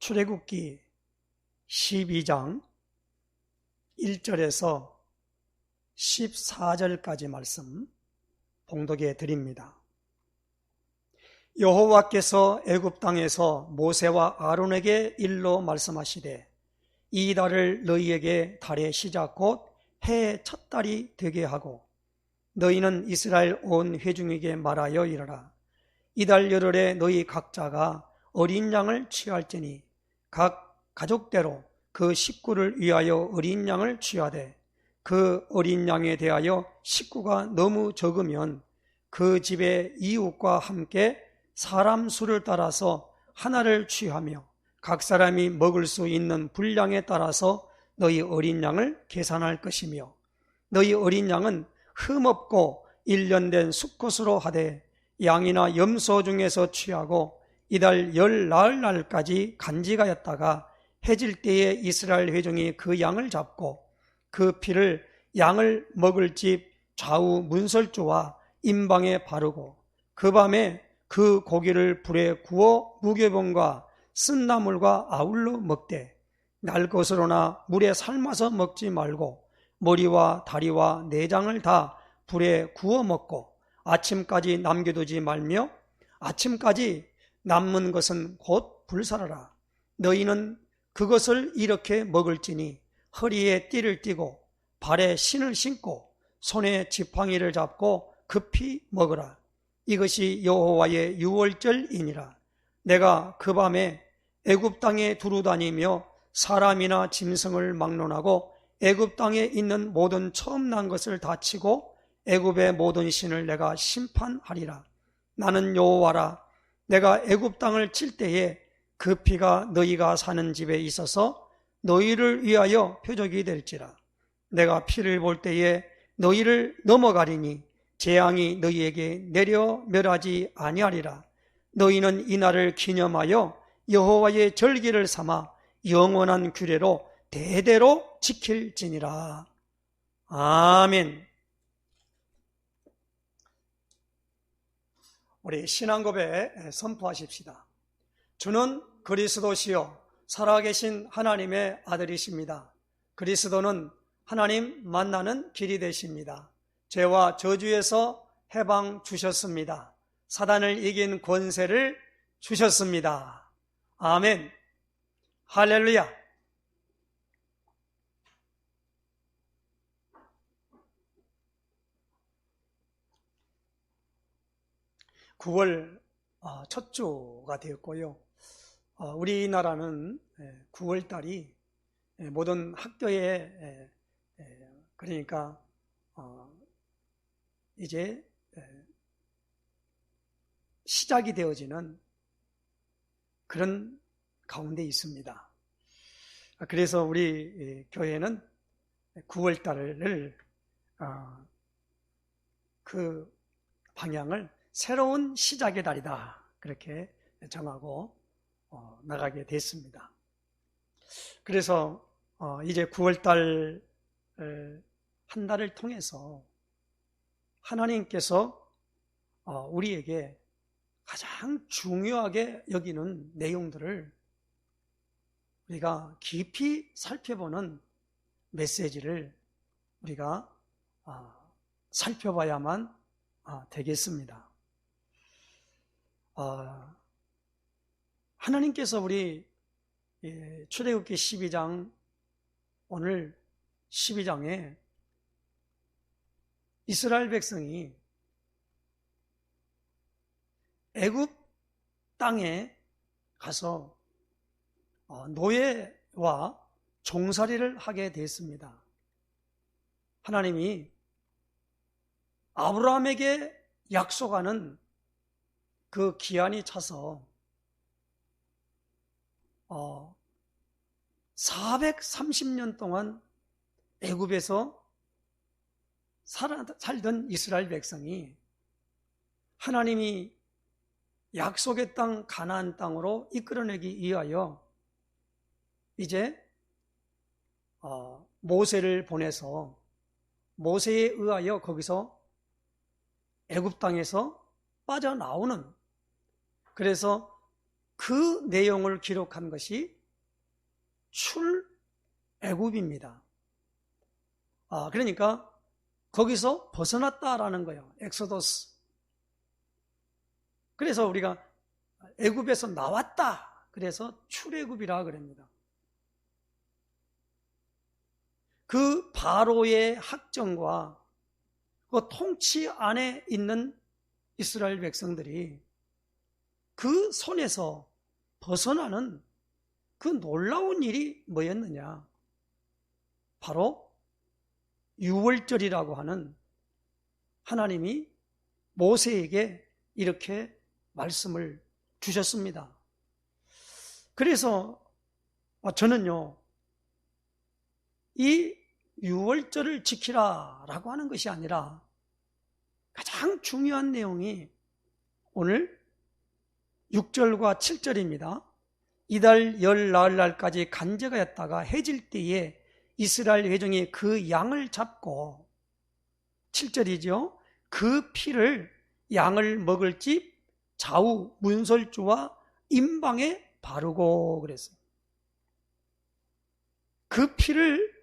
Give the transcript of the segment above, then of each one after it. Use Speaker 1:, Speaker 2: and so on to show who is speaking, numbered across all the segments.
Speaker 1: 출애굽기 12장 1절에서 14절까지 말씀 봉독해 드립니다. 여호와께서 애굽 땅에서 모세와 아론에게 일러 말씀하시되 이 달을 너희에게 달의 시작 곧 해의 첫 달이 되게 하고 너희는 이스라엘 온 회중에게 말하여 이르라. 이달 열흘에 너희 각자가 어린 양을 취할지니 각 가족대로 그 식구를 위하여 어린 양을 취하되 그 어린 양에 대하여 식구가 너무 적으면 그 집의 이웃과 함께 사람 수를 따라서 하나를 취하며 각 사람이 먹을 수 있는 분량에 따라서 너희 어린 양을 계산할 것이며 너희 어린 양은 흠없고 1년 된 수컷으로 하되 양이나 염소 중에서 취하고 이달 열 나흘날까지 간직하였다가 해질 때에 이스라엘 회중이 그 양을 잡고 그 피를 양을 먹을 집 좌우 문설주와 임방에 바르고 그 밤에 그 고기를 불에 구워 무교병과 쓴나물과 아울러 먹되 날 것으로나 물에 삶아서 먹지 말고 머리와 다리와 내장을 다 불에 구워 먹고 아침까지 남겨두지 말며 아침까지 남는 것은 곧 불살하라. 너희는 그것을 이렇게 먹을지니 허리에 띠를 띠고 발에 신을 신고 손에 지팡이를 잡고 급히 먹으라. 이것이 여호와의 유월절이니라. 내가 그 밤에 애굽 땅에 두루다니며 사람이나 짐승을 막론하고 애굽 땅에 있는 모든 처음 난 것을 다 치고 애굽의 모든 신을 내가 심판하리라. 나는 여호와라. 내가 애굽 땅을 칠 때에 그 피가 너희가 사는 집에 있어서 너희를 위하여 표적이 될지라. 내가 피를 볼 때에 너희를 넘어가리니 재앙이 너희에게 내려 멸하지 아니하리라. 너희는 이날을 기념하여 여호와의 절기를 삼아 영원한 규례로 대대로 지킬지니라. 아멘. 우리 신앙고백 선포하십시다. 주는 그리스도시요 살아계신 하나님의 아들이십니다. 그리스도는 하나님 만나는 길이 되십니다. 죄와 저주에서 해방 주셨습니다. 사단을 이긴 권세를 주셨습니다. 아멘. 할렐루야. (9월) 첫 주가 되었고요. 우리나라는 9월달이 모든 학교에 그러니까 이제 시작이 되어지는 그런 가운데 있습니다. 그래서 우리 교회는 9월달을 그 방향을 새로운 시작의 달이다 그렇게 정하고 나가게 됐습니다. 그래서 이제 9월달 한 달을 통해서 하나님께서 우리에게 가장 중요하게 여기는 내용들을 우리가 깊이 살펴보는 메시지를 우리가 살펴봐야만 되겠습니다. 하나님께서 우리 출애굽기 12장 오늘 12장에 이스라엘 백성이 애굽 땅에 가서 노예와 종살이를 하게 됐습니다. 하나님이 아브라함에게 약속하는 그 기한이 차서 430년 동안 애굽에서 살던 이스라엘 백성이 하나님이 약속의 땅 가나안 땅으로 이끌어내기 위하여 이제 모세를 보내서 모세에 의하여 거기서 애굽 땅에서 빠져나오는, 그래서 그 내용을 기록한 것이 출애굽입니다. 그러니까 거기서 벗어났다라는 거예요. 엑소더스. 그래서 우리가 애굽에서 나왔다. 그래서 출애굽이라 그럽니다. 그 바로의 학정과 그 통치 안에 있는 이스라엘 백성들이 그 손에서 벗어나는 그 놀라운 일이 뭐였느냐? 바로 유월절이라고 하는 하나님이 모세에게 이렇게 말씀을 주셨습니다. 그래서 저는요, 이 유월절을 지키라 라고 하는 것이 아니라 가장 중요한 내용이 오늘 6절과 7절입니다. 이달 열 나흘날까지 간제가였다가 해질 때에 이스라엘 회중이 그 양을 잡고 7절이죠. 그 피를 양을 먹을 집 좌우 문설주와 임방에 바르고 그랬어요. 그 피를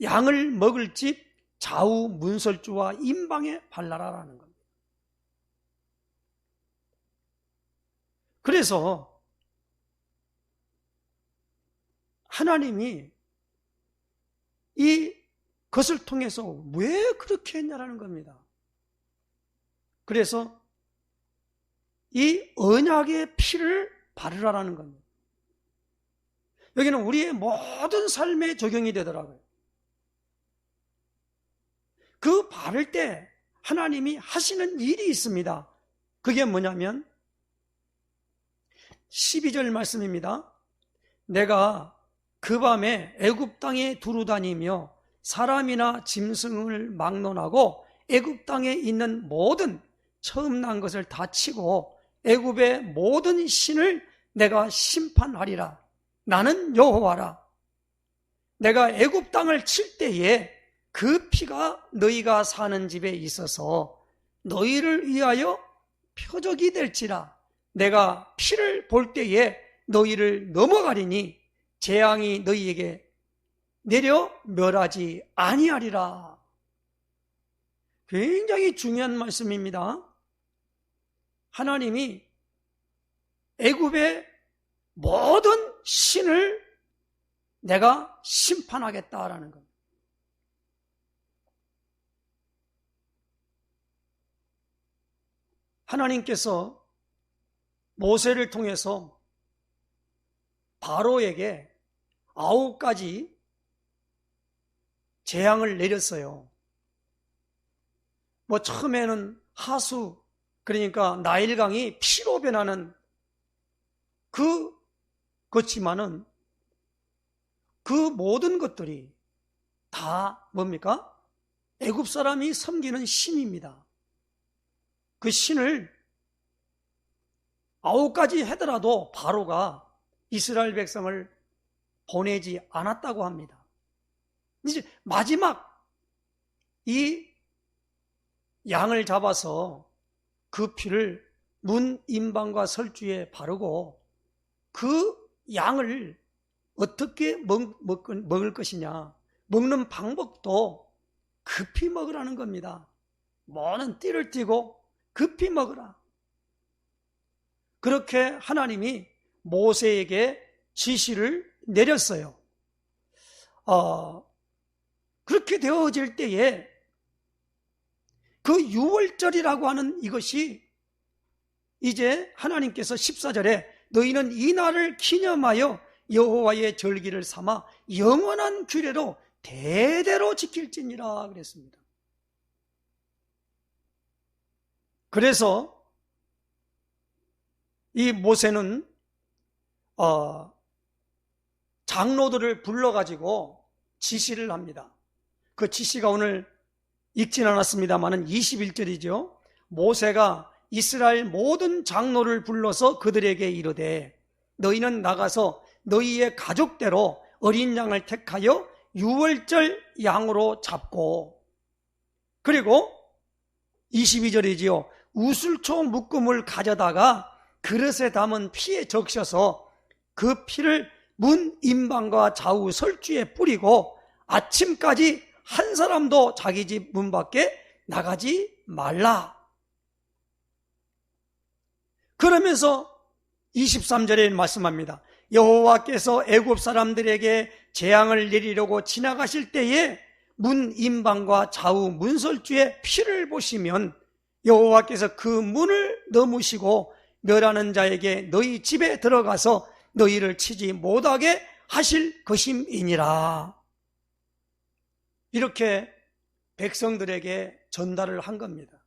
Speaker 1: 양을 먹을 집 좌우 문설주와 임방에 발라라라는 겁니다. 그래서 하나님이 이 것을 통해서 왜 그렇게 했냐라는 겁니다. 그래서 이 언약의 피를 바르라라는 겁니다. 여기는 우리의 모든 삶에 적용이 되더라고요. 그 바를 때 하나님이 하시는 일이 있습니다. 그게 뭐냐면 12절 말씀입니다. 내가 그 밤에 애굽 땅에 두루다니며 사람이나 짐승을 막론하고 애굽 땅에 있는 모든 처음 난 것을 다 치고 애굽의 모든 신을 내가 심판하리라. 나는 여호와라. 내가 애굽 땅을 칠 때에 그 피가 너희가 사는 집에 있어서 너희를 위하여 표적이 될지라. 내가 피를 볼 때에 너희를 넘어가리니 재앙이 너희에게 내려 멸하지 아니하리라. 굉장히 중요한 말씀입니다. 하나님이 애굽의 모든 신을 내가 심판하겠다라는 겁니다. 하나님께서 모세를 통해서 바로에게 9가지 재앙을 내렸어요. 처음에는 하수, 그러니까 나일강이 피로 변하는 그렇지만은 그 모든 것들이 다 뭡니까? 애굽 사람이 섬기는 신입니다. 그 신을 9가지 하더라도 바로가 이스라엘 백성을 보내지 않았다고 합니다. 이제 마지막 이 양을 잡아서 그 피를 문 임방과 설주에 바르고 그 양을 어떻게 먹을 것이냐, 먹는 방법도 급히 먹으라는 겁니다. 모든 띠를 띠고 급히 먹으라. 그렇게 하나님이 모세에게 지시를 내렸어요. 그렇게 되어질 때에 그 유월절이라고 하는 이것이 이제 하나님께서 14절에 너희는 이 날을 기념하여 여호와의 절기를 삼아 영원한 규례로 대대로 지킬지니라 그랬습니다. 그래서 이 모세는 장로들을 불러가지고 지시를 합니다. 그 지시가 오늘 읽진 않았습니다만 21절이죠. 모세가 이스라엘 모든 장로를 불러서 그들에게 이르되 너희는 나가서 너희의 가족대로 어린 양을 택하여 유월절 양으로 잡고, 그리고 22절이지요. 우슬초 묶음을 가져다가 그릇에 담은 피에 적셔서 그 피를 문 임방과 좌우 설주에 뿌리고 아침까지 한 사람도 자기 집 문 밖에 나가지 말라. 그러면서 23절에 말씀합니다. 여호와께서 애굽 사람들에게 재앙을 내리려고 지나가실 때에 문 임방과 좌우 문설주의 피를 보시면 여호와께서 그 문을 넘으시고 멸하는 자에게 너희 집에 들어가서 너희를 치지 못하게 하실 것임이니라. 이렇게 백성들에게 전달을 한 겁니다.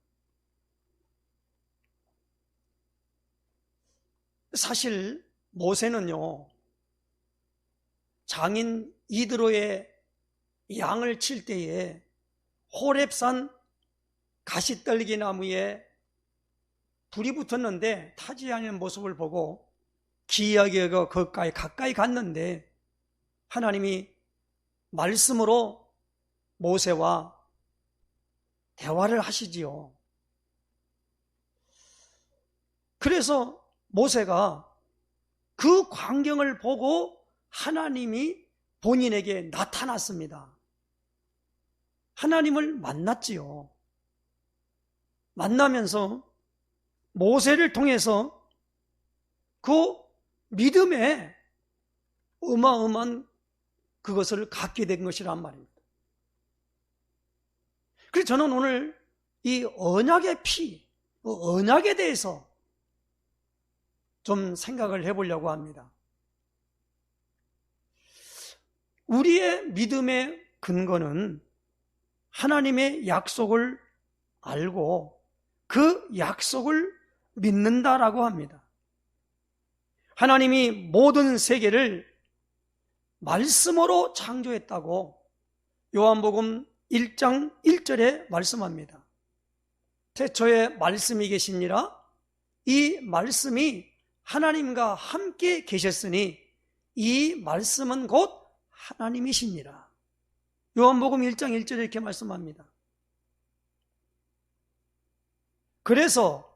Speaker 1: 사실 모세는요, 장인 이드로의 양을 칠 때에 호렙산 가시떨기 나무에 불이 붙었는데 타지 않는 모습을 보고 기이하게 가까이 갔는데 하나님이 말씀으로 모세와 대화를 하시지요. 그래서 모세가 그 광경을 보고 하나님이 본인에게 나타났습니다. 하나님을 만났지요. 만나면서 모세를 통해서 그 믿음에 어마어마한 그것을 갖게 된 것이란 말입니다. 그래서 저는 오늘 이 언약의 피, 언약에 대해서 좀 생각을 해보려고 합니다. 우리의 믿음의 근거는 하나님의 약속을 알고 그 약속을 믿는다라고 합니다. 하나님이 모든 세계를 말씀으로 창조했다고 요한복음 1장 1절에 말씀합니다. 태초에 말씀이 계시니라. 이 말씀이 하나님과 함께 계셨으니 이 말씀은 곧 하나님이시니라. 요한복음 1장 1절에 이렇게 말씀합니다. 그래서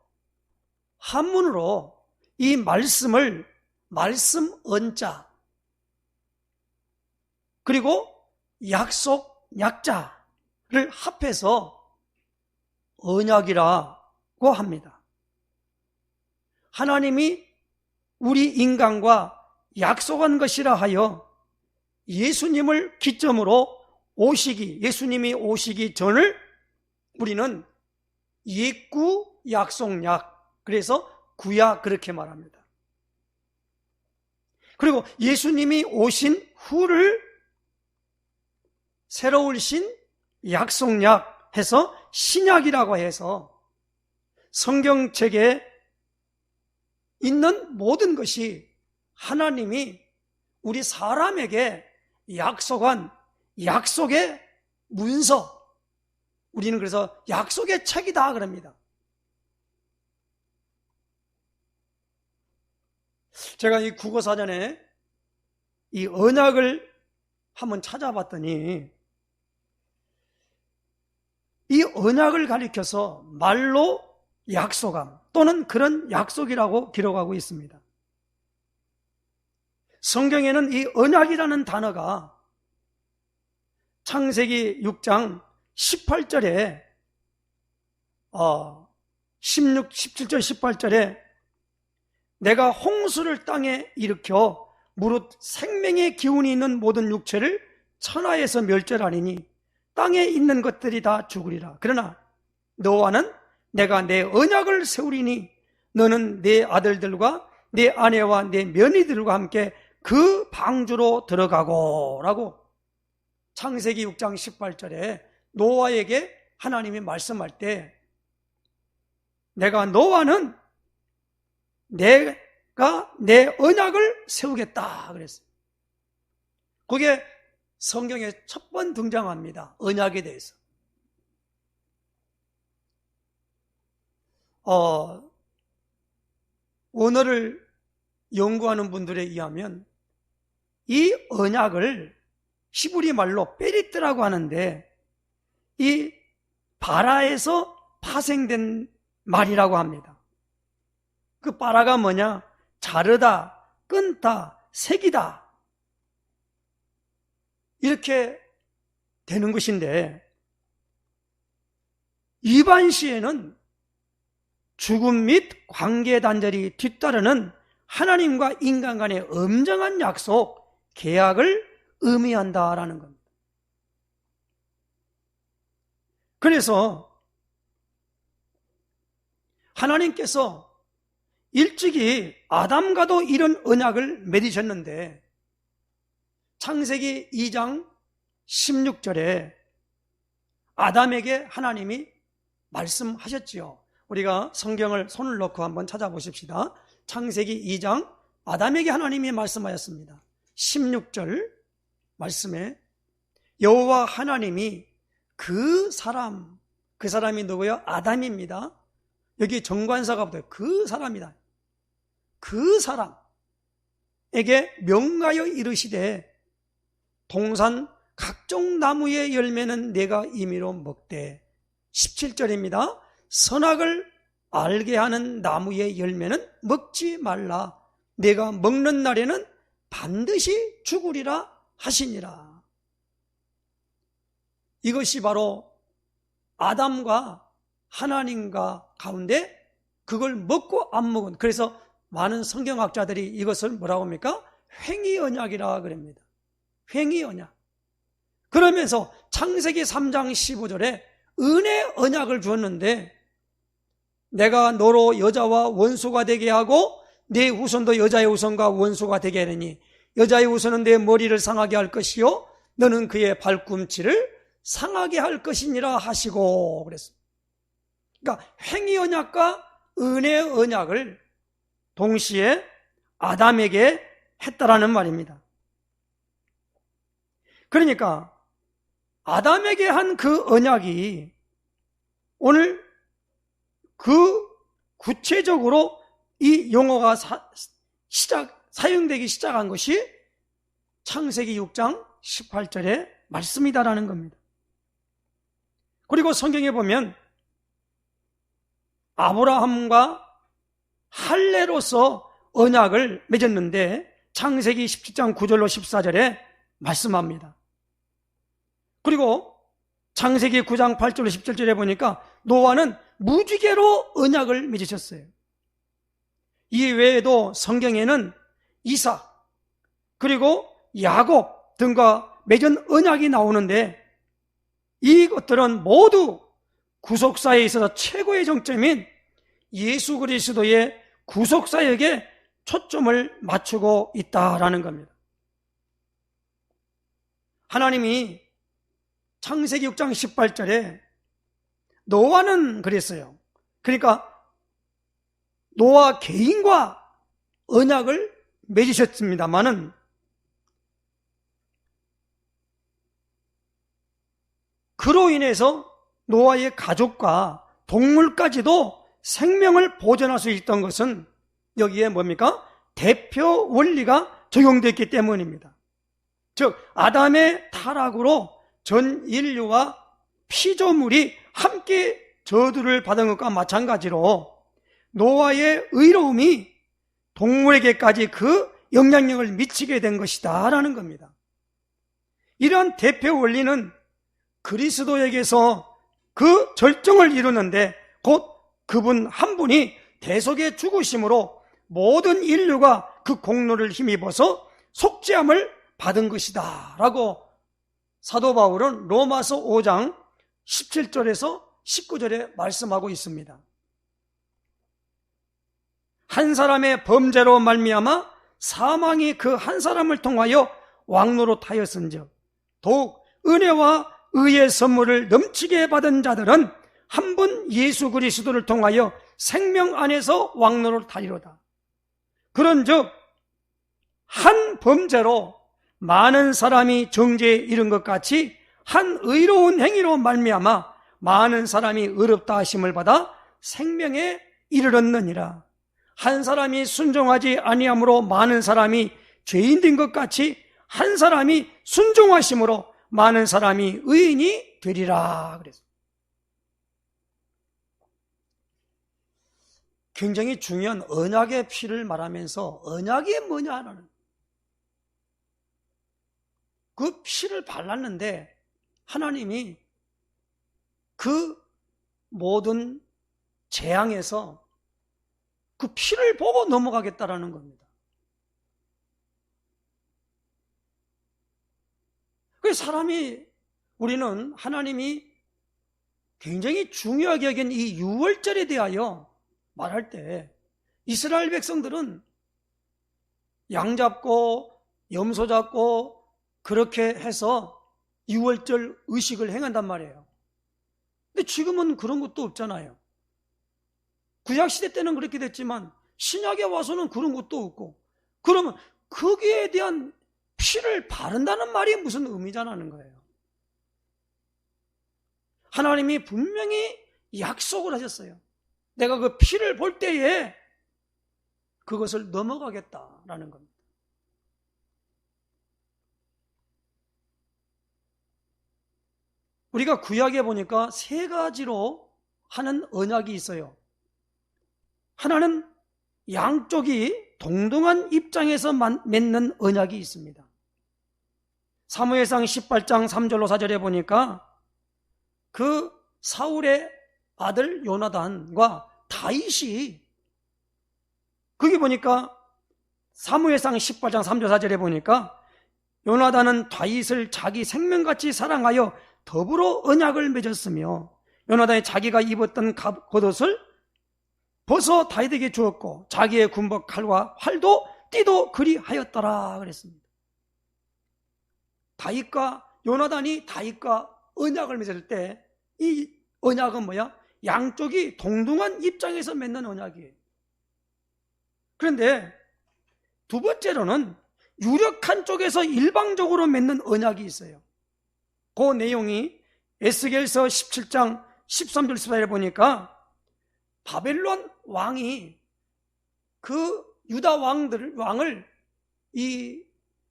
Speaker 1: 한문으로 이 말씀을 말씀 언자 그리고 약속 약자를 합해서 언약이라고 합니다. 하나님이 우리 인간과 약속한 것이라 하여 예수님을 기점으로 예수님이 오시기 전을 우리는 옛구 약속약, 그래서 구약 그렇게 말합니다. 그리고 예수님이 오신 후를 새로우신 약속약 해서 신약이라고 해서 성경책에 있는 모든 것이 하나님이 우리 사람에게 약속한 약속의 문서, 우리는 그래서 약속의 책이다 그럽니다. 제가 이 국어사전에 이 언약을 한번 찾아봤더니 이 언약을 가리켜서 말로 약속함 또는 그런 약속이라고 기록하고 있습니다. 성경에는 이 언약이라는 단어가 창세기 6장 18절에 17절 18절에 내가 홍수를 땅에 일으켜 무릇 생명의 기운이 있는 모든 육체를 천하에서 멸절하리니 땅에 있는 것들이 다 죽으리라. 그러나 너와는 내가 내 언약을 세우리니 너는 내 아들들과 내 아내와 내 며느리들과 함께 그 방주로 들어가고 라고 창세기 6장 18절에 노아에게 하나님이 말씀할 때 내가 너와는 내가 내 언약을 세우겠다 그랬어요. 그게 성경에 첫 번 등장합니다. 언약에 대해서. 언어를 연구하는 분들에 의하면 이 언약을 히브리 말로 베리트라고 하는데 이 바라에서 파생된 말이라고 합니다. 그 바라가 뭐냐? 자르다, 끊다, 새기다 이렇게 되는 것인데, 위반 시에는 죽음 및 관계 단절이 뒤따르는 하나님과 인간 간의 엄정한 약속, 계약을 의미한다라는 겁니다. 그래서 하나님께서 일찍이 아담과도 이런 언약을 맺으셨는데, 창세기 2장 16절에 아담에게 하나님이 말씀하셨지요. 우리가 성경을 손을 놓고 한번 찾아보십시다. 창세기 2장 아담에게 하나님이 말씀하였습니다. 16절 말씀에 여호와 하나님이 그 사람이 누구요? 아담입니다. 여기 정관사가 붙어요. 그 사람이다. 그 사람에게 명하여 이르시되 동산 각종 나무의 열매는 내가 임의로 먹되, 17절입니다. 선악을 알게 하는 나무의 열매는 먹지 말라. 내가 먹는 날에는 반드시 죽으리라 하시니라. 이것이 바로 아담과 하나님과 가운데 그걸 먹고 안 먹은, 그래서 많은 성경학자들이 이것을 뭐라고 합니까? 횡의언약이라 그럽니다. 횡의언약. 그러면서 창세기 3장 15절에 은혜 언약을 주었는데, 내가 너로 여자와 원수가 되게 하고 내 후손도 여자의 후손과 원수가 되게 하느니 여자의 후손은 내 머리를 상하게 할 것이요 너는 그의 발꿈치를 상하게 할 것이니라 하시고 그랬습니다. 그러니까 횡의 언약과 은혜 언약을 동시에 아담에게 했다라는 말입니다. 그러니까 아담에게 한 그 언약이 오늘 그 구체적으로 이 용어가 사용되기 시작한 것이 창세기 6장 18절의 말씀이다라는 겁니다. 그리고 성경에 보면 아브라함과 할례로서 언약을 맺었는데 창세기 17장 9절로 14절에 말씀합니다. 그리고 창세기 9장 8절로 17절에 보니까 노아는 무지개로 언약을 맺으셨어요. 이 외에도 성경에는 이삭 그리고 야곱 등과 맺은 언약이 나오는데, 이것들은 모두 구속사에 있어서 최고의 정점인 예수 그리스도의 구속사역에 초점을 맞추고 있다라는 겁니다. 하나님이 창세기 6장 18절에 노아는 그랬어요. 그러니까 노아 개인과 언약을 맺으셨습니다마는 그로 인해서 노아의 가족과 동물까지도 생명을 보존할 수 있던 것은 여기에 뭡니까? 대표 원리가 적용됐기 때문입니다. 즉 아담의 타락으로 전 인류와 피조물이 함께 저주를 받은 것과 마찬가지로 노아의 의로움이 동물에게까지 그 영향력을 미치게 된 것이다 라는 겁니다. 이러한 대표 원리는 그리스도에게서 그 절정을 이루는데 곧 그분 한 분이 대속의 죽으심으로 모든 인류가 그 공로를 힘입어서 속죄함을 받은 것이다 라고 사도 바울은 로마서 5장 17절에서 19절에 말씀하고 있습니다. 한 사람의 범죄로 말미암아 사망이 그 한 사람을 통하여 왕노릇하였은즉 더욱 은혜와 의의 선물을 넘치게 받은 자들은 한 분 예수 그리스도를 통하여 생명 안에서 왕노릇하리로다. 그런즉 한 범죄로 많은 사람이 정죄에 이른 것 같이 한 의로운 행위로 말미암아 많은 사람이 의롭다 하심을 받아 생명에 이르렀느니라. 한 사람이 순종하지 아니함으로 많은 사람이 죄인 된 것 같이 한 사람이 순종하심으로 많은 사람이 의인이 되리라 그랬어요. 굉장히 중요한 언약의 피를 말하면서 언약이 뭐냐는, 그 피를 발랐는데 하나님이 그 모든 재앙에서 그 피를 보고 넘어가겠다라는 겁니다. 그래서 우리는 하나님이 굉장히 중요하게 여긴 이 유월절에 대하여 말할 때 이스라엘 백성들은 양 잡고 염소 잡고 그렇게 해서 유월절 의식을 행한단 말이에요. 근데 지금은 그런 것도 없잖아요. 구약시대 때는 그렇게 됐지만 신약에 와서는 그런 것도 없고, 그러면 거기에 대한 피를 바른다는 말이 무슨 의미자라는 거예요. 하나님이 분명히 약속을 하셨어요. 내가 그 피를 볼 때에 그것을 넘어가겠다라는 겁니다. 우리가 구약에 보니까 세 가지로 하는 언약이 있어요. 하나는 양쪽이 동등한 입장에서 맺는 언약이 있습니다. 사무엘상 18장 3절로 4절에 보니까 그 사울의 아들 요나단과 다윗이, 거기 보니까 사무엘상 18장 3절 4절에 보니까 요나단은 다윗을 자기 생명같이 사랑하여 더불어 언약을 맺었으며 요나단이 자기가 입었던 겉옷을 벗어 다윗에게 주었고 자기의 군복 칼과 활도 띠도 그리하였더라 그랬습니다. 요나단이 다윗과 언약을 맺을 때 이 언약은 뭐야? 양쪽이 동등한 입장에서 맺는 언약이에요. 그런데 두 번째로는 유력한 쪽에서 일방적으로 맺는 언약이 있어요. 그 내용이 에스겔서 17장 13절 14절에 보니까 바벨론 왕이 그 유다 왕을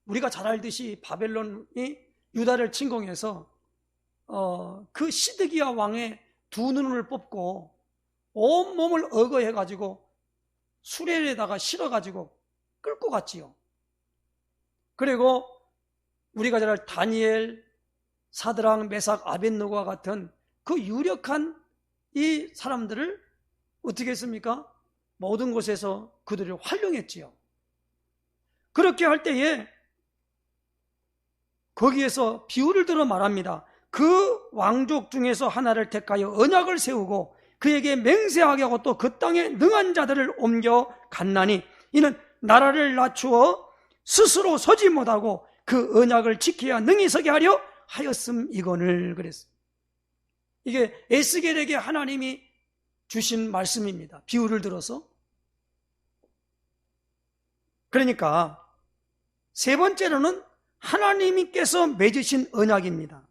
Speaker 1: 우리가 잘 알듯이 바벨론이 유다를 침공해서 그 시드기야 왕의 두 눈을 뽑고 온 몸을 어거해가지고 수레에다가 실어가지고 끌고 갔지요. 그리고 우리가 잘 알 다니엘, 사드락, 메삭, 아벳느고와 같은 그 유력한 이 사람들을 어떻게 했습니까? 모든 곳에서 그들을 활용했지요. 그렇게 할 때에 거기에서 비유를 들어 말합니다. 그 왕족 중에서 하나를 택하여 언약을 세우고 그에게 맹세하게 하고 또 그 땅에 능한 자들을 옮겨 갔나니 이는 나라를 낮추어 스스로 서지 못하고 그 언약을 지켜야 능히 서게 하려 하였음이거늘 그랬어요. 이게 에스겔에게 하나님이 주신 말씀입니다. 비유를 들어서. 그러니까 세 번째로는 하나님께서 맺으신 언약입니다.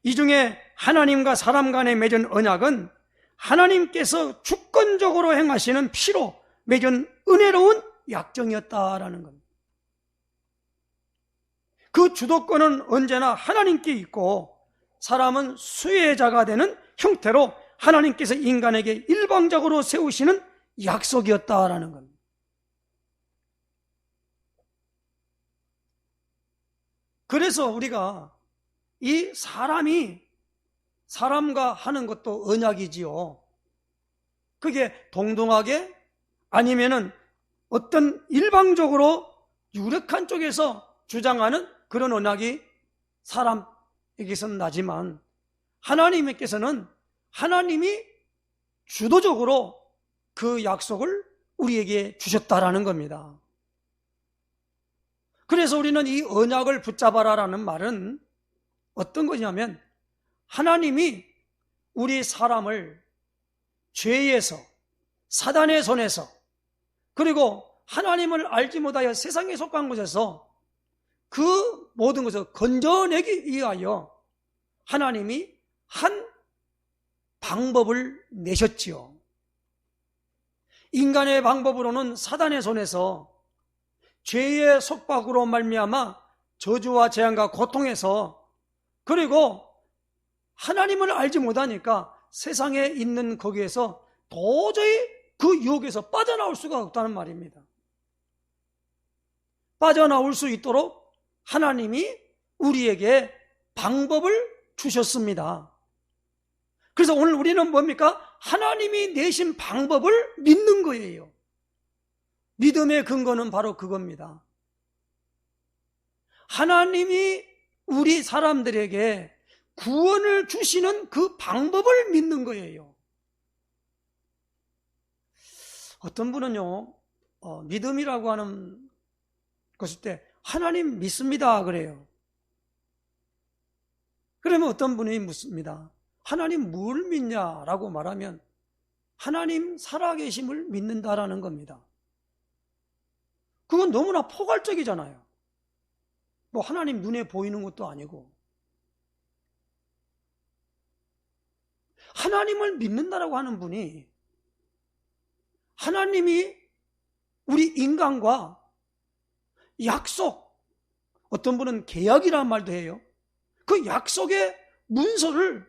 Speaker 1: 이 중에 하나님과 사람 간에 맺은 언약은 하나님께서 주권적으로 행하시는 피로 맺은 은혜로운 약정이었다라는 겁니다. 그 주도권은 언제나 하나님께 있고 사람은 수혜자가 되는 형태로 하나님께서 인간에게 일방적으로 세우시는 약속이었다라는 겁니다. 그래서 우리가 이 사람이 사람과 하는 것도 언약이지요. 그게 동등하게 아니면은 어떤 일방적으로 유력한 쪽에서 주장하는 그런 언약이 사람에게서는 나지만 하나님께서는 하나님이 주도적으로 그 약속을 우리에게 주셨다라는 겁니다. 그래서 우리는 이 언약을 붙잡아라라는 말은 어떤 거냐면 하나님이 우리 사람을 죄에서 사단의 손에서 그리고 하나님을 알지 못하여 세상에 속한 곳에서 그 모든 것을 건져내기 위하여 하나님이 한 방법을 내셨지요. 인간의 방법으로는 사단의 손에서 죄의 속박으로 말미암아 저주와 재앙과 고통에서 그리고 하나님을 알지 못하니까 세상에 있는 거기에서 도저히 그 유혹에서 빠져나올 수가 없다는 말입니다. 빠져나올 수 있도록 하나님이 우리에게 방법을 주셨습니다. 그래서 오늘 우리는 뭡니까? 하나님이 내신 방법을 믿는 거예요. 믿음의 근거는 바로 그겁니다. 하나님이 우리 사람들에게 구원을 주시는 그 방법을 믿는 거예요. 어떤 분은요, 믿음이라고 하는 것일 때 하나님 믿습니다 그래요. 그러면 어떤 분이 묻습니다. 하나님 뭘 믿냐라고 말하면 하나님 살아계심을 믿는다라는 겁니다. 그건 너무나 포괄적이잖아요. 뭐 하나님 눈에 보이는 것도 아니고. 하나님을 믿는다라고 하는 분이 하나님이 우리 인간과 약속, 어떤 분은 계약이라는 말도 해요. 그 약속의 문서를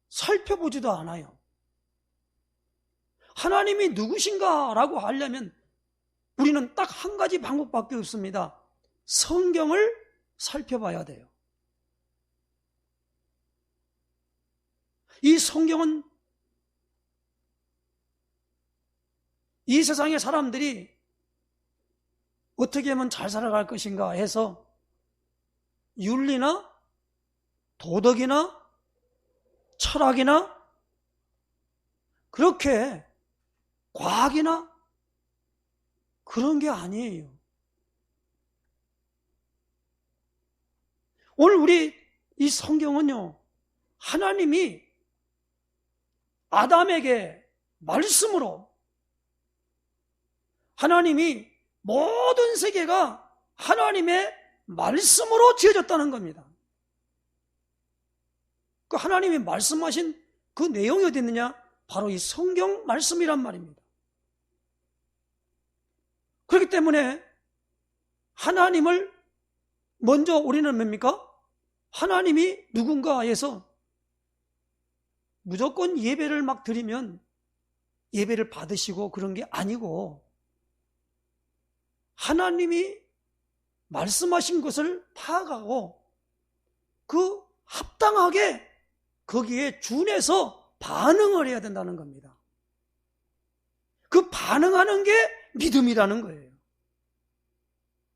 Speaker 1: 살펴보지도 않아요. 하나님이 누구신가라고 하려면 우리는 딱 한 가지 방법밖에 없습니다. 성경을 살펴봐야 돼요. 이 성경은 이 세상의 사람들이 어떻게 하면 잘 살아갈 것인가 해서 윤리나 도덕이나 철학이나 그렇게 과학이나 그런 게 아니에요. 오늘 우리 이 성경은요, 하나님이 아담에게 말씀으로, 하나님이 모든 세계가 하나님의 말씀으로 지어졌다는 겁니다. 그 하나님이 말씀하신 그 내용이 어디 있느냐? 바로 이 성경 말씀이란 말입니다. 그렇기 때문에 하나님을 먼저 우리는 뭡니까? 하나님이 누군가 해서 무조건 예배를 막 드리면 예배를 받으시고 그런 게 아니고 하나님이 말씀하신 것을 파악하고 그 합당하게 거기에 준해서 반응을 해야 된다는 겁니다. 그 반응하는 게 믿음이라는 거예요.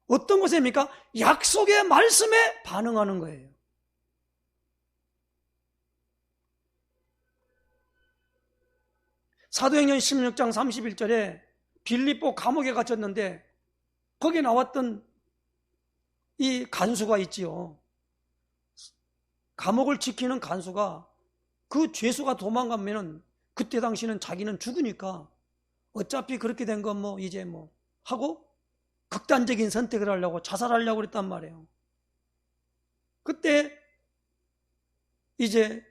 Speaker 1: 어떤 것입니까? 약속의 말씀에 반응하는 거예요. 사도행전 16장 31절에 빌립보 감옥에 갇혔는데 거기에 나왔던 이 간수가 있지요. 감옥을 지키는 간수가 그 죄수가 도망가면 그때 당시는 자기는 죽으니까 어차피 그렇게 된 건 뭐 이제 뭐 하고 극단적인 선택을 하려고 자살하려고 그랬단 말이에요. 그때 이제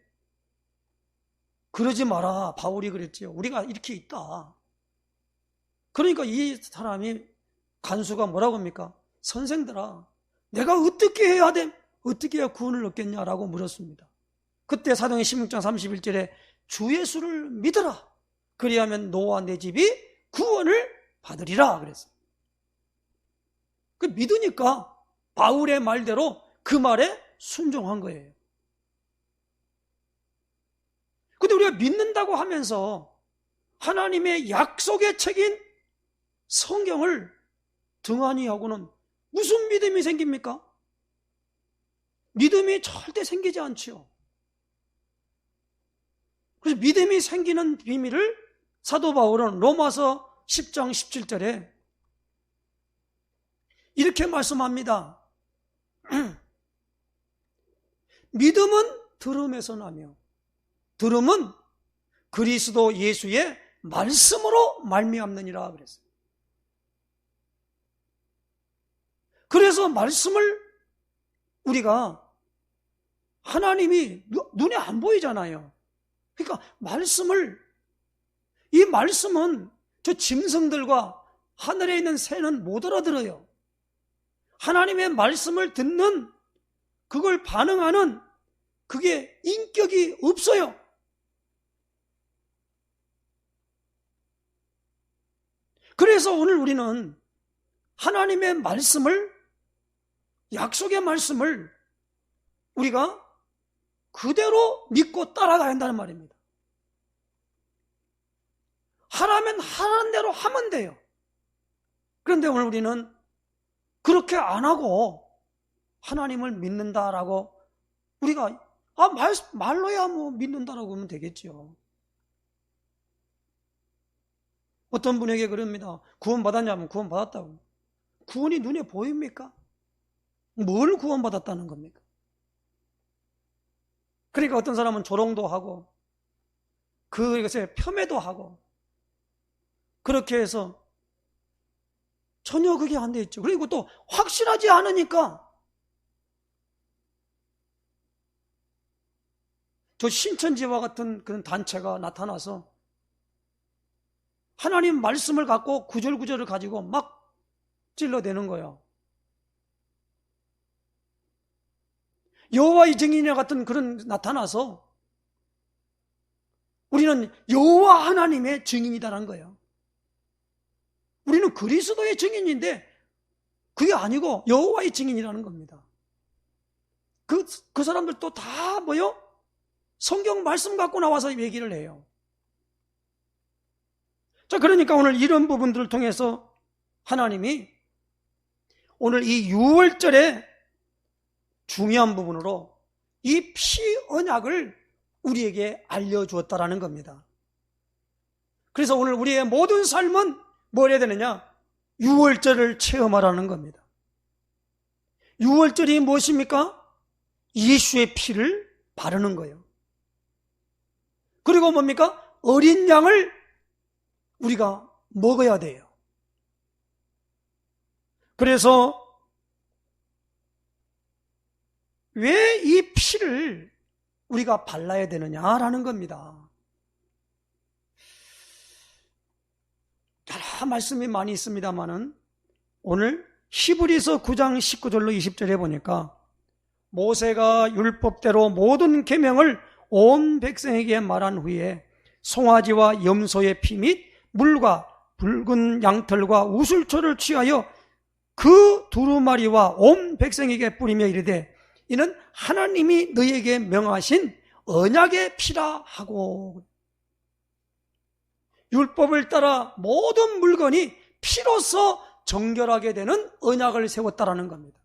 Speaker 1: 그러지 마라 바울이 그랬지요. 우리가 이렇게 있다. 그러니까 이 사람이 간수가 뭐라고 합니까? 선생들아, 내가 어떻게 해야 돼? 어떻게 해야 구원을 얻겠냐라고 물었습니다. 그때 사도행전 16장 31절에 주 예수를 믿어라. 그리하면 너와 내 집이 구원을 받으리라 그랬어요. 그 믿으니까 바울의 말대로 그 말에 순종한 거예요. 근데 우리가 믿는다고 하면서 하나님의 약속의 책인 성경을 등한히 하고는 무슨 믿음이 생깁니까? 믿음이 절대 생기지 않지요. 그래서 믿음이 생기는 비밀을 사도 바울은 로마서 10장 17절에 이렇게 말씀합니다. 믿음은 들음에서 나며 들음은 그리스도 예수의 말씀으로 말미암느니라 그랬어요. 그래서 말씀을 우리가 하나님이 눈에 안 보이잖아요. 그러니까 이 말씀은 저 짐승들과 하늘에 있는 새는 못 알아들어요. 하나님의 말씀을 듣는 그걸 반응하는 그게 인격이 없어요. 그래서 오늘 우리는 하나님의 말씀을, 약속의 말씀을 우리가 그대로 믿고 따라가야 한다는 말입니다. 하라면 하라는 대로 하면 돼요. 그런데 오늘 우리는 그렇게 안 하고 하나님을 믿는다라고 우리가 말로야 뭐 믿는다라고 하면 되겠죠. 어떤 분에게 그럽니다. 구원받았냐면 구원받았다고. 구원이 눈에 보입니까? 뭘 구원받았다는 겁니까? 그러니까 어떤 사람은 조롱도 하고 그것에 폄훼도 하고 그렇게 해서 전혀 그게 안 돼 있죠. 그리고 또 확실하지 않으니까 저 신천지와 같은 그런 단체가 나타나서 하나님 말씀을 갖고 구절구절을 가지고 막 찔러대는 거예요. 여호와의 증인이와 같은 그런 나타나서 우리는 여호와 하나님의 증인이다라는 거예요. 우리는 그리스도의 증인인데 그게 아니고 여호와의 증인이라는 겁니다. 그 사람들도 다 뭐요? 성경 말씀 갖고 나와서 얘기를 해요. 자, 그러니까 오늘 이런 부분들을 통해서 하나님이 오늘 이 6월절에 중요한 부분으로 이 피 언약을 우리에게 알려주었다라는 겁니다. 그래서 오늘 우리의 모든 삶은 뭘 해야 되느냐? 6월절을 체험하라는 겁니다. 6월절이 무엇입니까? 예수의 피를 바르는 거예요. 그리고 뭡니까? 어린 양을 우리가 먹어야 돼요. 그래서 왜 이 피를 우리가 발라야 되느냐라는 겁니다. 여러 말씀이 많이 있습니다만은 오늘 히브리서 9장 19절로 20절에 보니까 모세가 율법대로 모든 계명을 온 백성에게 말한 후에 송아지와 염소의 피 및 물과 붉은 양털과 우슬초를 취하여 그 두루마리와 온 백성에게 뿌리며 이르되 이는 하나님이 너희에게 명하신 언약의 피라 하고, 율법을 따라 모든 물건이 피로서 정결하게 되는 언약을 세웠다라는 겁니다.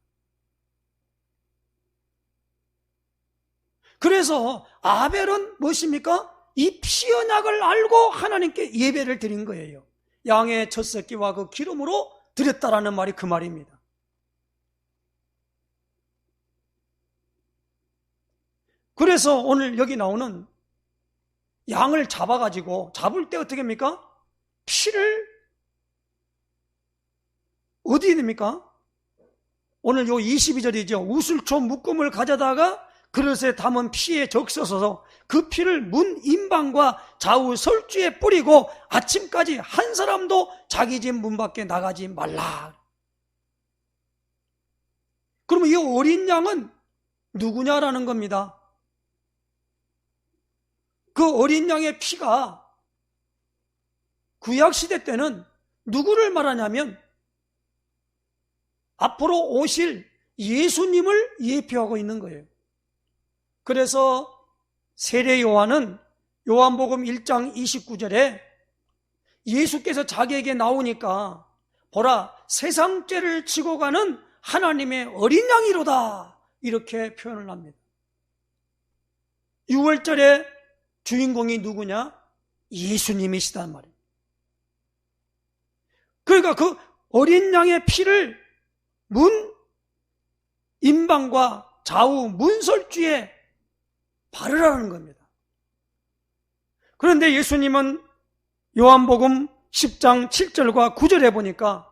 Speaker 1: 그래서 아벨은 무엇입니까? 이 피 언약을 알고 하나님께 예배를 드린 거예요. 양의 첫 새끼와 그 기름으로 드렸다라는 말이 그 말입니다. 그래서 오늘 여기 나오는 양을 잡아가지고 잡을 때 어떻게 합니까? 피를 어디에 됩니까? 오늘 요 22절이죠. 우슬초 묶음을 가져다가 그릇에 담은 피에 적셔서 그 피를 문 임방과 좌우 설주에 뿌리고 아침까지 한 사람도 자기 집 문 밖에 나가지 말라. 그러면 이 어린 양은 누구냐라는 겁니다. 그 어린 양의 피가 구약시대 때는 누구를 말하냐면 앞으로 오실 예수님을 예표하고 있는 거예요. 그래서 세례 요한은 요한복음 1장 29절에 예수께서 자기에게 나오니까 보라 세상 죄를 지고 가는 하나님의 어린 양이로다 이렇게 표현을 합니다. 6월절에 주인공이 누구냐? 예수님이시단 말이에요. 그러니까 그 어린 양의 피를 문 임방과 좌우 문설주에 바르라는 겁니다. 그런데 예수님은 요한복음 10장 7절과 9절에 보니까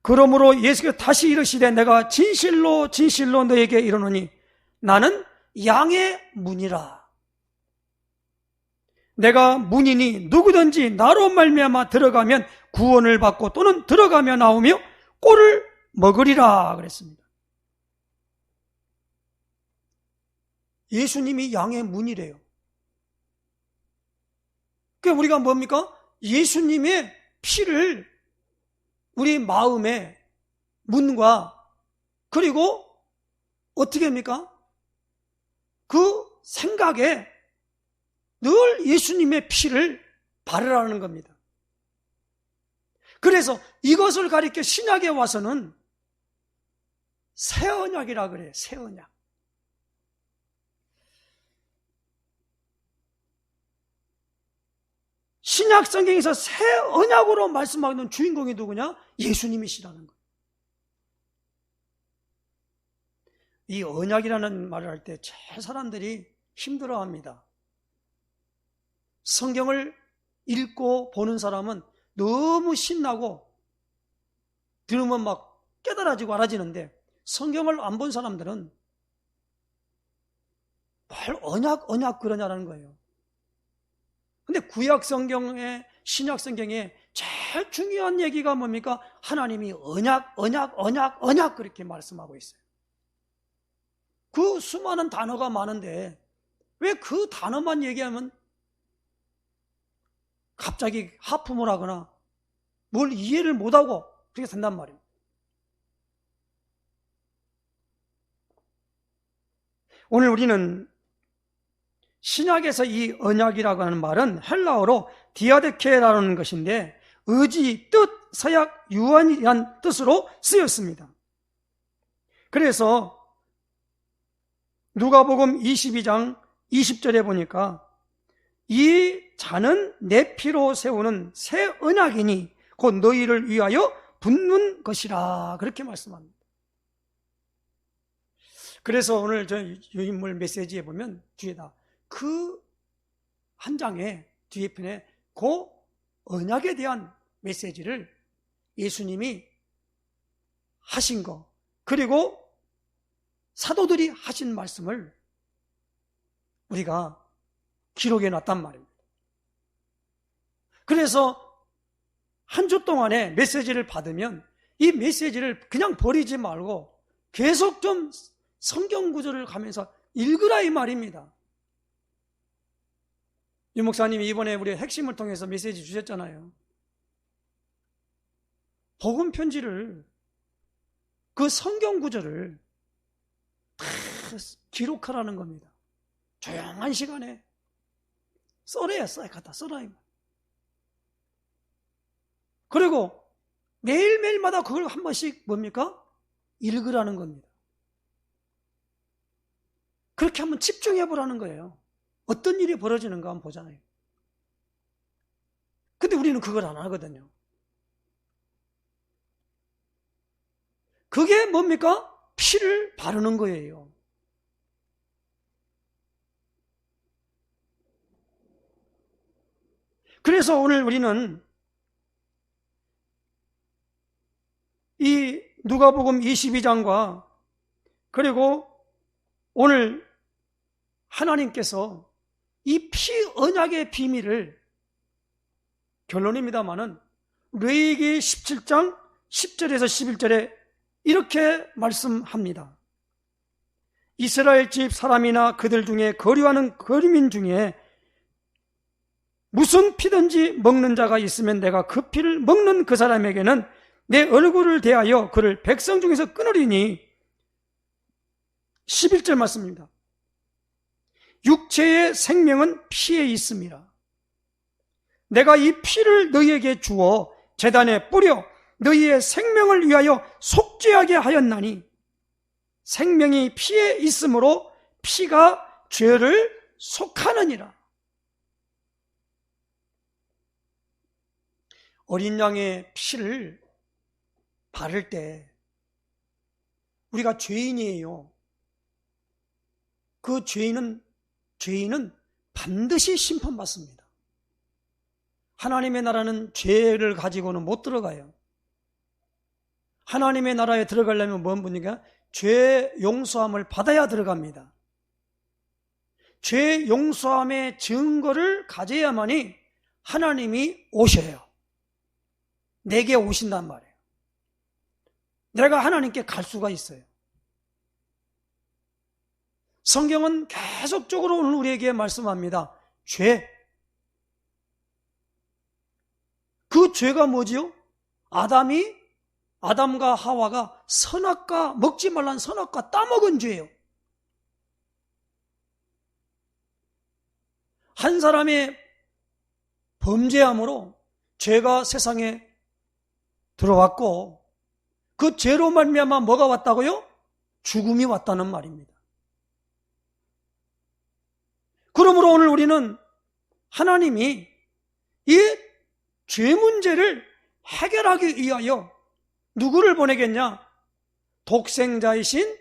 Speaker 1: 그러므로 예수께서 다시 이르시되 내가 진실로 진실로 너에게 이르노니 나는 양의 문이라. 내가 문이니 누구든지 나로 말미암아 들어가면 구원을 받고 또는 들어가며 나오며 꼴을 먹으리라 그랬습니다. 예수님이 양의 문이래요. 그러니까 우리가 뭡니까? 예수님의 피를 우리 마음에 문과 그리고 어떻게 합니까? 그 생각에 늘 예수님의 피를 바르라는 겁니다. 그래서 이것을 가리켜 신약에 와서는 새 언약이라 그래요. 새 언약. 신약 성경에서 새 언약으로 말씀하는 주인공이 누구냐? 예수님이시라는 거예요. 이 언약이라는 말을 할 때 제일 사람들이 힘들어합니다. 성경을 읽고 보는 사람은 너무 신나고 들으면 막 깨달아지고 알아지는데 성경을 안 본 사람들은 뭘 언약 그러냐라는 거예요. 근데 구약 성경에 신약 성경에 제일 중요한 얘기가 뭡니까? 하나님이 언약 그렇게 말씀하고 있어요. 그 수많은 단어가 많은데 왜 그 단어만 얘기하면 갑자기 하품을 하거나 뭘 이해를 못하고 그렇게 된단 말이에요. 오늘 우리는 신약에서 이 언약이라고 하는 말은 헬라어로 디아데케라는 것인데 의지, 뜻, 서약, 유언이란 뜻으로 쓰였습니다. 그래서 누가복음 22장 20절에 보니까 이 자는 내 피로 세우는 새 언약이니 곧 너희를 위하여 붓는 것이라 그렇게 말씀합니다. 그래서 오늘 저 유인물 메시지에 보면 뒤에다 그 한 장에 뒤에 편에 그 언약에 대한 메시지를 예수님이 하신 거 그리고 사도들이 하신 말씀을 우리가 기록해 놨단 말입니다. 그래서 한 주 동안에 메시지를 받으면 이 메시지를 그냥 버리지 말고 계속 좀 성경 구절을 가면서 읽으라 이 말입니다. 유 목사님이 이번에 우리 핵심을 통해서 메시지 주셨잖아요. 복음 편지를 그 성경 구절을 다 기록하라는 겁니다. 조용한 시간에 써래야 갖다 써라. 그리고 매일매일마다 그걸 한 번씩 뭡니까? 읽으라는 겁니다. 그렇게 한번 집중해 보라는 거예요. 어떤 일이 벌어지는가 한번 보잖아요. 근데 우리는 그걸 안 하거든요. 그게 뭡니까? 피를 바르는 거예요. 그래서 오늘 우리는 이 누가복음 22장과 그리고 오늘 하나님께서 이 피 언약의 비밀을 결론입니다마는 레위기 17장 10절에서 11절에 이렇게 말씀합니다. 이스라엘 집 사람이나 그들 중에 거류하는 거류민 중에 무슨 피든지 먹는 자가 있으면 내가 그 피를 먹는 그 사람에게는 내 얼굴을 대하여 그를 백성 중에서 끊으리니 11절 말씀입니다. 육체의 생명은 피에 있습니다. 내가 이 피를 너희에게 주어 제단에 뿌려 너희의 생명을 위하여 속죄하게 하였나니 생명이 피에 있으므로 피가 죄를 속하느니라. 어린 양의 피를 바를 때 우리가 죄인이에요. 그 죄인은 반드시 심판받습니다. 하나님의 나라는 죄를 가지고는 못 들어가요. 하나님의 나라에 들어가려면 뭔 분이가? 죄 용서함을 받아야 들어갑니다. 죄 용서함의 증거를 가져야만이 하나님이 오셔요. 내게 오신단 말이에요. 내가 하나님께 갈 수가 있어요. 성경은 계속적으로 오늘 우리에게 말씀합니다. 죄. 그 죄가 뭐지요? 아담이 아담과 하와가 선악과, 먹지 말란 선악과 따먹은 죄예요. 한 사람의 범죄함으로 죄가 세상에 들어왔고, 그 죄로 말미암아 뭐가 왔다고요? 죽음이 왔다는 말입니다. 그러므로 오늘 우리는 하나님이 이 죄 문제를 해결하기 위하여 누구를 보내겠냐? 독생자이신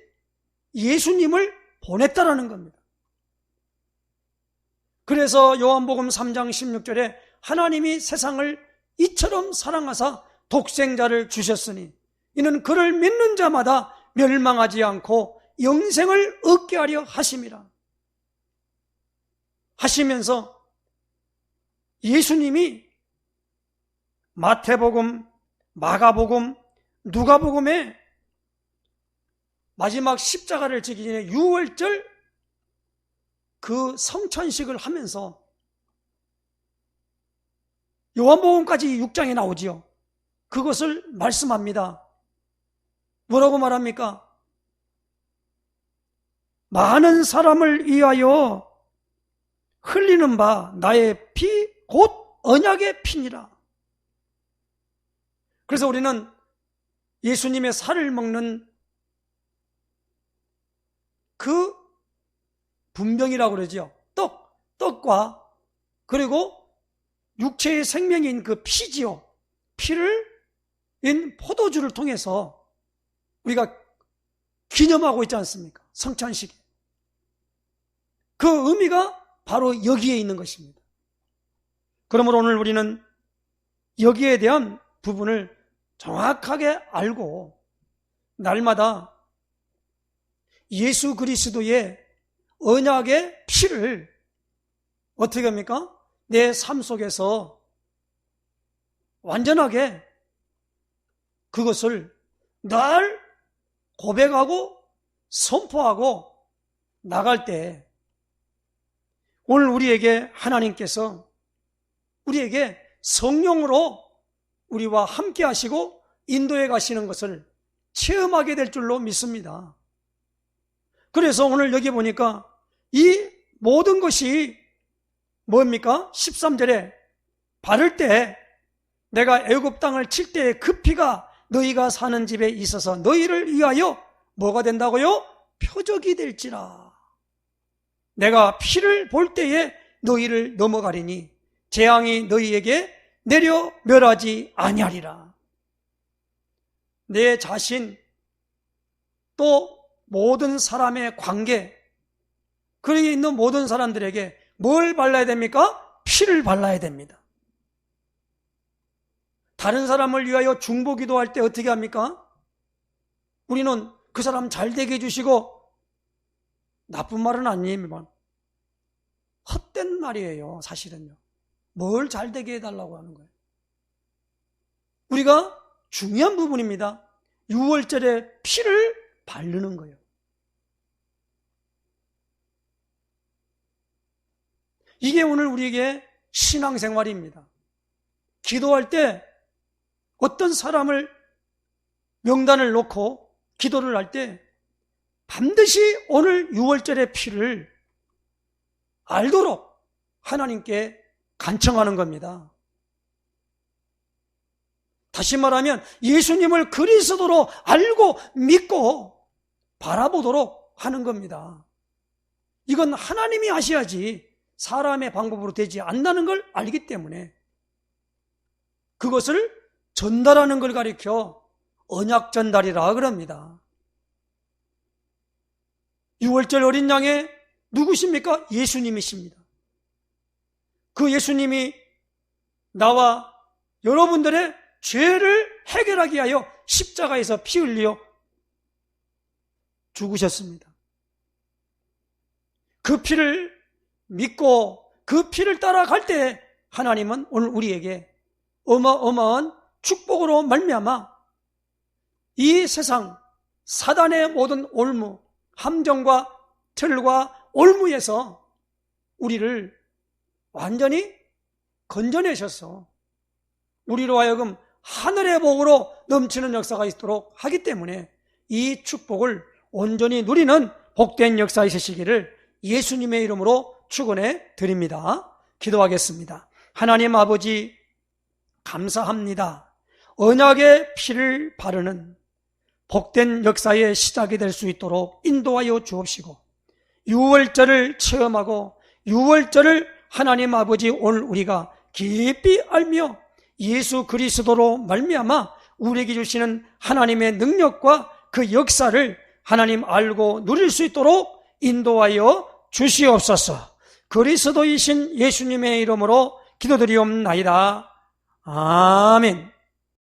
Speaker 1: 예수님을 보냈다라는 겁니다. 그래서 요한복음 3장 16절에 하나님이 세상을 이처럼 사랑하사 독생자를 주셨으니 이는 그를 믿는 자마다 멸망하지 않고 영생을 얻게 하려 하심이라 하시면서 예수님이 마태복음, 마가복음, 누가복음에 마지막 십자가를 지기 전에 유월절 그 성찬식을 하면서 요한복음까지 6장에 나오지요. 그것을 말씀합니다. 뭐라고 말합니까? 많은 사람을 위하여 흘리는 바 나의 피 곧 언약의 피니라. 그래서 우리는 예수님의 살을 먹는 그 분병이라고 그러죠. 떡과 그리고 육체의 생명인 그 피지요. 피를 인 포도주를 통해서 우리가 기념하고 있지 않습니까? 성찬식에. 그 의미가 바로 여기에 있는 것입니다. 그러므로 오늘 우리는 여기에 대한 부분을 정확하게 알고 날마다 예수 그리스도의 언약의 피를 어떻게 합니까? 내 삶 속에서 완전하게 그것을 늘 고백하고 선포하고 나갈 때 오늘 우리에게 하나님께서 우리에게 성령으로 우리와 함께 하시고 인도해 가시는 것을 체험하게 될 줄로 믿습니다. 그래서 오늘 여기 보니까 이 모든 것이 뭡니까? 13절에 바를 때 내가 애굽 땅을 칠 때의 그 피가 너희가 사는 집에 있어서 너희를 위하여 뭐가 된다고요? 표적이 될지라. 내가 피를 볼 때에 너희를 넘어가리니 재앙이 너희에게 내려 멸하지 아니하리라. 내 자신 또 모든 사람의 관계 거기에 있는 모든 사람들에게 뭘 발라야 됩니까? 피를 발라야 됩니다. 다른 사람을 위하여 중보기도 할 때 어떻게 합니까? 우리는 그 사람 잘 되게 해주시고 나쁜 말은 아니지만 헛된 말이에요. 사실은요. 뭘 잘 되게 해달라고 하는 거예요. 우리가 중요한 부분입니다. 6월절에 피를 바르는 거예요. 이게 오늘 우리에게 신앙생활입니다. 기도할 때 어떤 사람을 명단을 놓고 기도를 할 때 반드시 오늘 6월절의 피를 알도록 하나님께 간청하는 겁니다. 다시 말하면 예수님을 그리스도로 알고 믿고 바라보도록 하는 겁니다. 이건 하나님이 하셔야지 사람의 방법으로 되지 않는다는 걸 알기 때문에 그것을 전달하는 걸 가리켜 언약 전달이라 그럽니다. 6월절 어린 양의 누구십니까? 예수님이십니다. 그 예수님이 나와 여러분들의 죄를 해결하기 위하여 십자가에서 피 흘려 죽으셨습니다. 그 피를 믿고 그 피를 따라갈 때 하나님은 오늘 우리에게 어마어마한 축복으로 말미암아 이 세상 사단의 모든 올무, 함정과 틀과 올무에서 우리를 완전히 건져내셔서 우리로 하여금 하늘의 복으로 넘치는 역사가 있도록 하기 때문에 이 축복을 온전히 누리는 복된 역사 있으시기를 예수님의 이름으로 축원해 드립니다. 기도하겠습니다. 하나님 아버지 감사합니다. 언약의 피를 바르는 복된 역사의 시작이 될 수 있도록 인도하여 주옵시고, 유월절을 체험하고 유월절을 하나님 아버지 오늘 우리가 깊이 알며 예수 그리스도로 말미암아 우리에게 주시는 하나님의 능력과 그 역사를 하나님 알고 누릴 수 있도록 인도하여 주시옵소서. 그리스도이신 예수님의 이름으로 기도드리옵나이다. 아멘.